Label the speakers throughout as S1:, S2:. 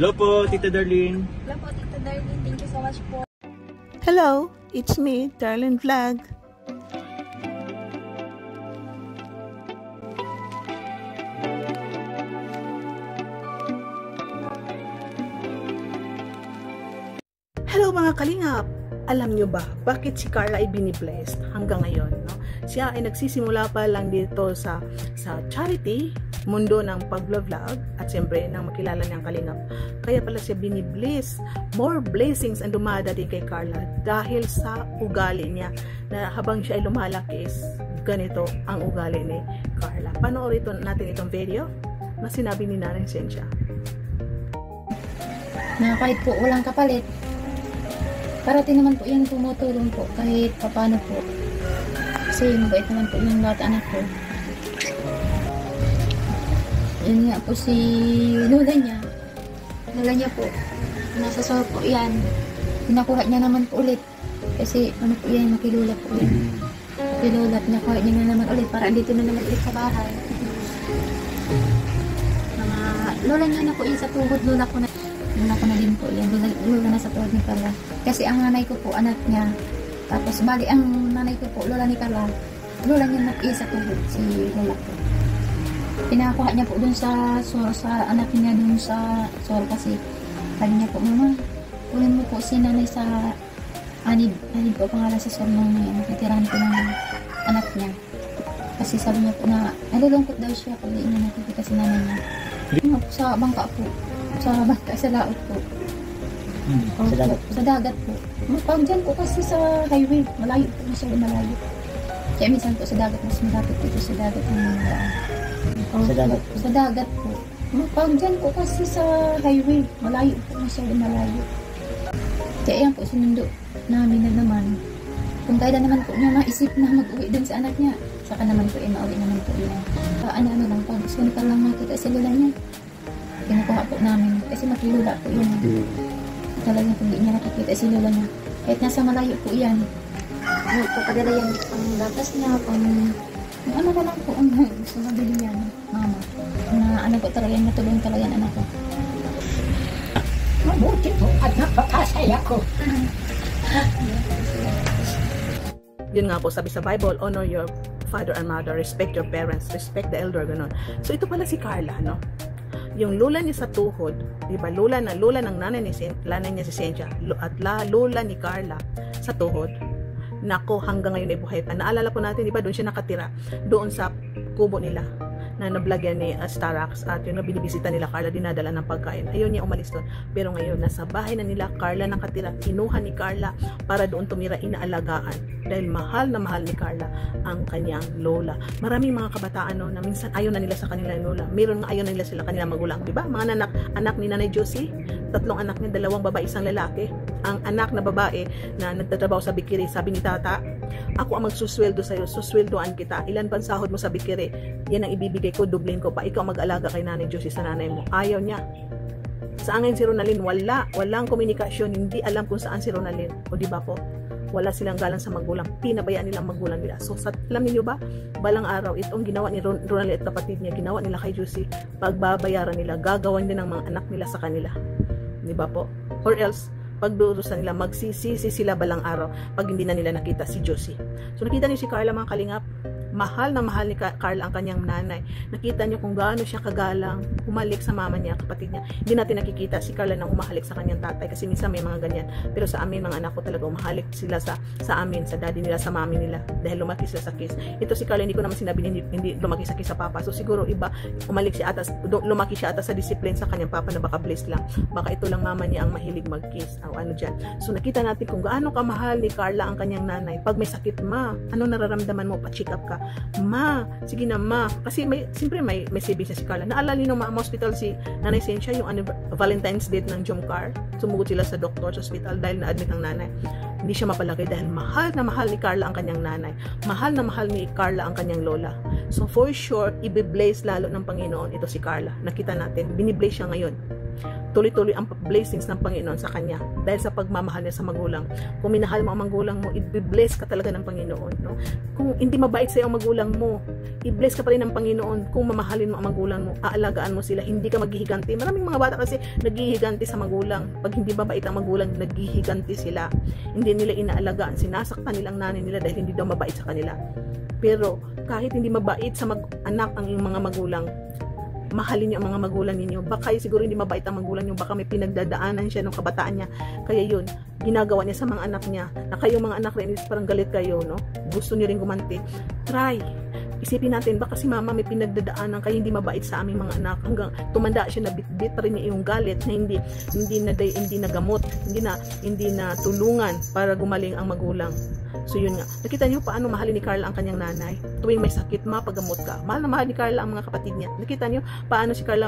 S1: Hello po, Tita Darlene.
S2: Hello po, Tita Darlene. Thank you so much po.
S3: Hello, it's me, Darlene Vlog. Hello mga kalingap! Alam nyo ba bakit si Carla ay biniblessed hanggang ngayon? No? Siya ay nagsisimula pa lang dito sa charity, mundo ng pag-vlog at siyempre nang makilala niyang kalingap. Kaya pala siya binibless. More blessings ang dumadating kay Carla dahil sa ugali niya na habang siya ay lumalaki ganito ang ugali ni Carla. Panoorin natin itong video na sinabi ni Nanay Cynthia.
S4: Na kahit po walang kapalit, parating naman po yan tumutulong po kahit papano po. Kasi mabait naman po yung lahat anak ko. Yan nga po si lola niya. Lola niya po. Nasa sor po yan. Pinakuha niya naman po ulit. Kasi ano po yan, makilula po yan. Makilula, pinakuha niya na naman ulit para andito na naman ulit sa bahay. Lola niya na po yan sa tuhod. Lola ko na din po yan. Lola na sa tuhod ni Carla. Kasi ang nanay ko po, anak niya. Tapos bali, ang nanay ko po, lola ni Carla. Lola niya na po yan sa tuhod, si lola ko. Pinakuha niya po dun sa anak niya dun sa sor kasi sabi niya po, mama, kunin mo po si nanay sa anib po pangalan sa sor nung natitirahan ko ng anak niya. Kasi sabi niya po na nalulungkot daw siya kung hindi niya nakikita si nanay niya. Sa bangka po. Sa laot po. Sa dagat po. Pag dyan po kasi sa highway, malayo po masyado malayo. Kaya minsan po sa dagat, mas malapit dito sa dagat ng mga sa dagat po. Pag dyan po kasi sa highway, malayo po masyado malayo. Kaya yan po sinundo namin na naman. Kung kaya naman po niya maisip na mag-uwi din sa anak niya, saka naman po mauwi naman po yun. Ano lang, pag gusto ka lang makita sa lula niya, kinukuha po namin. Kasi makilula po yun. Talagang kung hindi niya nakikita si lola niya. Kahit nasa malayo po yan. Pagkadala yan ang gatas niya, ano na lang po ang gusto mabili yan, mama. Na ano po talaga yan, matulong talaga yan anak ko.
S5: Mabuti po at napakasaya ko.
S3: Yun nga po, sabi sa Bible, honor your father and mother, respect your parents, respect the elder, gano'n. So ito pala si Carla, no? Yung lola niya sa tuhod, di ba? Lola ng nanay niya si Cynthia at lola ni Carla sa tuhod. Nako, hanggang ngayon ay buhay pa. Naalala po natin, di ba? Doon siya nakatira. Doon sa kubo nila na nablagyan ni Starax at yung binibisita nila Carla, dinadala ng pagkain. Ayaw niya umalis doon. Pero ngayon, nasa bahay na nila Carla nakatira. Kinuha ni Carla para doon tumira, inaalagaan. Dahil mahal na mahal ni Carla ang kanyang lola. Maraming mga kabataan na minsan ayaw na nila sa kanilang lola. Meron nga ayaw na nila sila kanilang magulang. Diba? Mga anak ni Nanay Josie, 3 anak niya, 2 babae, 1 lalaki. Ang anak na babae na nagtatrabaho sa Bikiri, sabi ni Tata, ako ang magsusweldo sa'yo, susweldoan kita. Ilan pa sahod mo sa Bikiri? Yan ang ibibigay ko, dublin ko pa. Ikaw mag-alaga kay Nanay Josie sa nanay mo. Ayaw niya. Saan ngayon si Ronaldin? Walang komunikasyon. Hindi alam kung saan si Ronaldin. O diba po? Wala silang galang sa magulang. Pinabayaan nila ang magulang nila. So, alam niyo ba? Balang araw, itong ginawa ni Ronaldin at kapatid niya, ginawa nila kay Josie, pagbabayaran nila, gagawan din ng mga anak nila sa kanila. Diba po? Or else, pagdurusan nila, magsisisi sila balang araw pag hindi na nila nakita si Josie. So, nakita niyo si Carla, mga kalingap. Mahal na mahal ni Carla ang kanyang nanay. Nakita niyo kung gaano siya kagalang humalik sa mama niya, kapatid niya. Hindi natin nakikita si Carla nang umahalik sa kanyang tatay kasi minsan may mga ganyan. Pero sa amin, mga anak ko talaga umahalik sila sa amin, sa daddy nila, sa mami nila dahil lumaki sila sa kiss. Ito si Carla, hindi ko naman sinabi hindi lumaki sa kiss sa papa. So siguro iba, umalik siya atas, lumaki siya atas sa discipline sa kanyang papa na baka bless lang. Baka ito lang mama niya ang mahilig mag-kiss o ano dyan. So nakita natin kung gaano kamahal ni Carla ang kanyang nanay. Pag may sakit, ma, ano nararamdaman mo? Pa-check up ka. Ma, sige na ma. Kasi siyempre may savings na si Carla. Naalala niyo nung hospital si Nanay Cynthia, yung Valentine's date ng Jomcar. Sumugod sila sa doctor sa hospital dahil na-admit ang nanay. Hindi siya mapalagay dahil mahal na mahal ni Carla ang kanyang nanay. Mahal na mahal ni Carla ang kanyang lola. So for sure, i-bless lalo ng Panginoon ito si Carla. Nakita natin, binibless siya ngayon. tuloy-tuloy ang blessings ng Panginoon sa kanya dahil sa pagmamahal niya sa magulang. Kung minahal mo ang magulang mo, i-bless ka talaga ng Panginoon, no? Kung hindi mabait sa'yo ang magulang mo, i-bless ka pa rin ng Panginoon. Kung mamahalin mo ang magulang mo, aalagaan mo sila, hindi ka maghihiganti. Maraming mga bata kasi naghihiganti sa magulang. Pag hindi mabait ang magulang, naghihiganti sila. Hindi nila inaalagaan, sinasaktan nilang nanay nila dahil hindi daw mabait sa kanila. Pero kahit hindi mabait sa anak ang iyong mga magulang, mahalin niyo ang mga magulang ninyo. Baka siguro hindi mabait ang magulang niyo, baka may pinagdadaanan siya nung kabataan niya. Kaya yun, ginagawa niya sa mga anak niya. Na kayong mga anak rin is parang galit kayo, no? Gusto niyo rin gumanti. Try. Isipin natin, baka si mama may pinagdadaanan kaya hindi mabait sa aming mga anak. Hanggang tumanda siya na bit-bit pa rin niya yung galit na hindi nagamot, hindi na tulungan para gumaling ang magulang. So yun nga, nakita niyo paano mahalin ni Carla ang kanyang nanay. Tuwing may sakit, mapagamot ka. Mahal na mahal ni Carla ang mga kapatid niya. Nakita niyo paano si Carla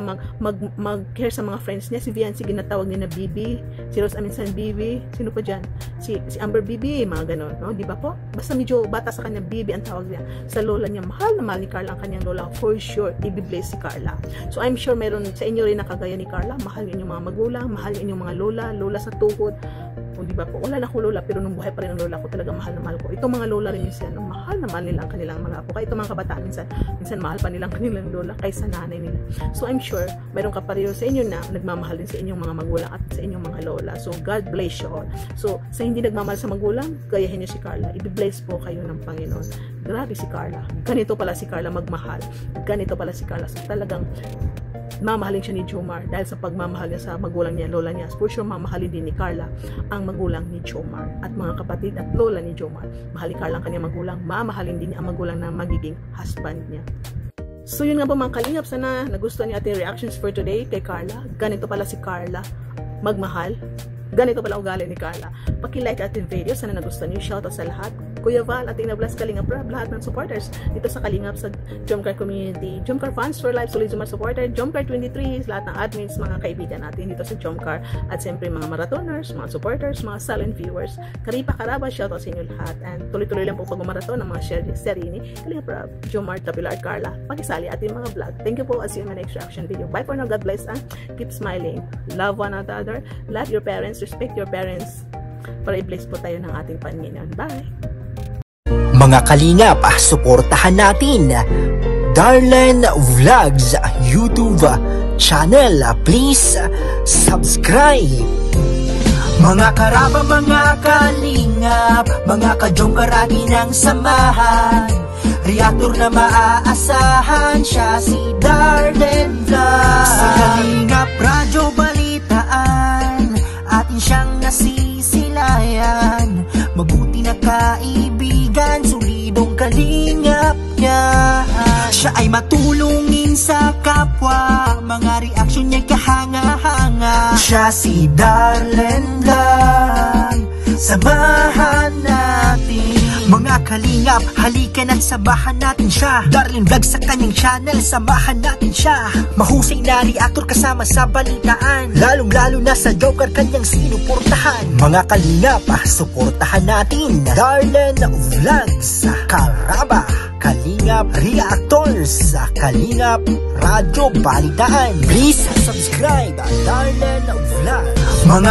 S3: mag-care sa mga friends niya. Si Viancy ginatawag niya na Bibi. Si Rose Aminsan Bibi. Sino pa dyan? Si Amber Bibi, mga ganon, no? Di ba po? Basta medyo bata sa kanya, Bibi ang tawag niya. Sa lola niya, mahal na mahal ni Carla ang kanyang lola. For sure, i-bless si Carla. So I'm sure meron sa inyo rin nakagaya ni Carla. Mahal niyo yung mga magulang, mahal niyo yung mga lola sa tuhod. O di ba po? Wala na akong lola pero nung buhay pa rin ang lola ko, talaga mahal na mahal ko. Itong mga lola rin minsan, mahal na mahal nila ang kanilang mga apo. Kaya itong mga kabataan minsan mahal pa nilang kanilang lola kaysa nanay nila. So I'm sure mayroong kapareho sa inyo na nagmamahal din sa inyong mga magulang at sa inyong mga lola. So God bless you all. So sa hindi nagmamahal sa magulang, gayahin niyo si Carla. I-bless po kayo ng Panginoon. Grabe si Carla. Ganito pala si Carla magmahal. Ganito pala si Carla. So talagang mamahalin siya ni Jomar dahil sa pagmamahal niya sa magulang niya, lola niya. For sure, mamahalin din ni Carla ang magulang ni Jomar at mga kapatid at lola ni Jomar. Mahalin Carla ang kanyang magulang, mamahalin din niya ang magulang na magiging husband niya. So yun nga po mga kalingap, sana nagustuhan niyo ating reactions for today kay Carla. Ganito pala si Carla magmahal. Ganito pala ugali ni Carla. Paki-like ating video, sana nagustuhan niyo. Shoutout sa lahat. Kuya Val at Inablast Kalingap Rab, lahat ng supporters dito sa Kalingap sa Jomcar community. Jomcar fans for life, Solid Jomar supporter, Jomcar 23, lahat ng admins, mga kaibigan natin dito sa Jomcar, at siyempre mga marathoners, mga supporters, mga silent viewers. Karipa Karaba, shoutout sa inyo lahat. And tuloy-tuloy lang po pag-marathon ng mga serie ni Kalingap Rab, Jomar, Tapilar, Carla. Pakisali ating mga vlog. Thank you po. I'll see you in my next reaction video. Bye for now. God bless and keep smiling. Love one another. Love your parents. Respect your parents. Para i-bless po tayo ng ating Panginoon. Bye!
S1: Mga kalingap, suportahan natin Darlen Vlogs YouTube channel. Please subscribe. Mga karaba, mga kalingap, mga ka-Jomcar akin ang samahan. Reactor na maaasahan, siya si Darlen Vlogs. Sa Kalingap Radyo Balitaan, atin siyang nasisilayan. Mabuti na kaibigan, solidong kalingap niya. Siya ay matulungin sa kapwa, mga reaksyon niya kahanga-hanga. Siya si Darlen Vlog, samahan natin. Mga kalingap, halika na't samahan natin siya. Darlen Vlog sa kanyang channel, samahan natin siya. Mahusay na reactor kasama sa balitaan, lalong-lalo na sa Jomcar kanyang sinuportahan. Mga kalingap, suportahan natin Darlen Vlogs, Karaba, Kalingap Reactors, Kalingap Radyo Balitaan. Please subscribe Darlen Vlogs. Mga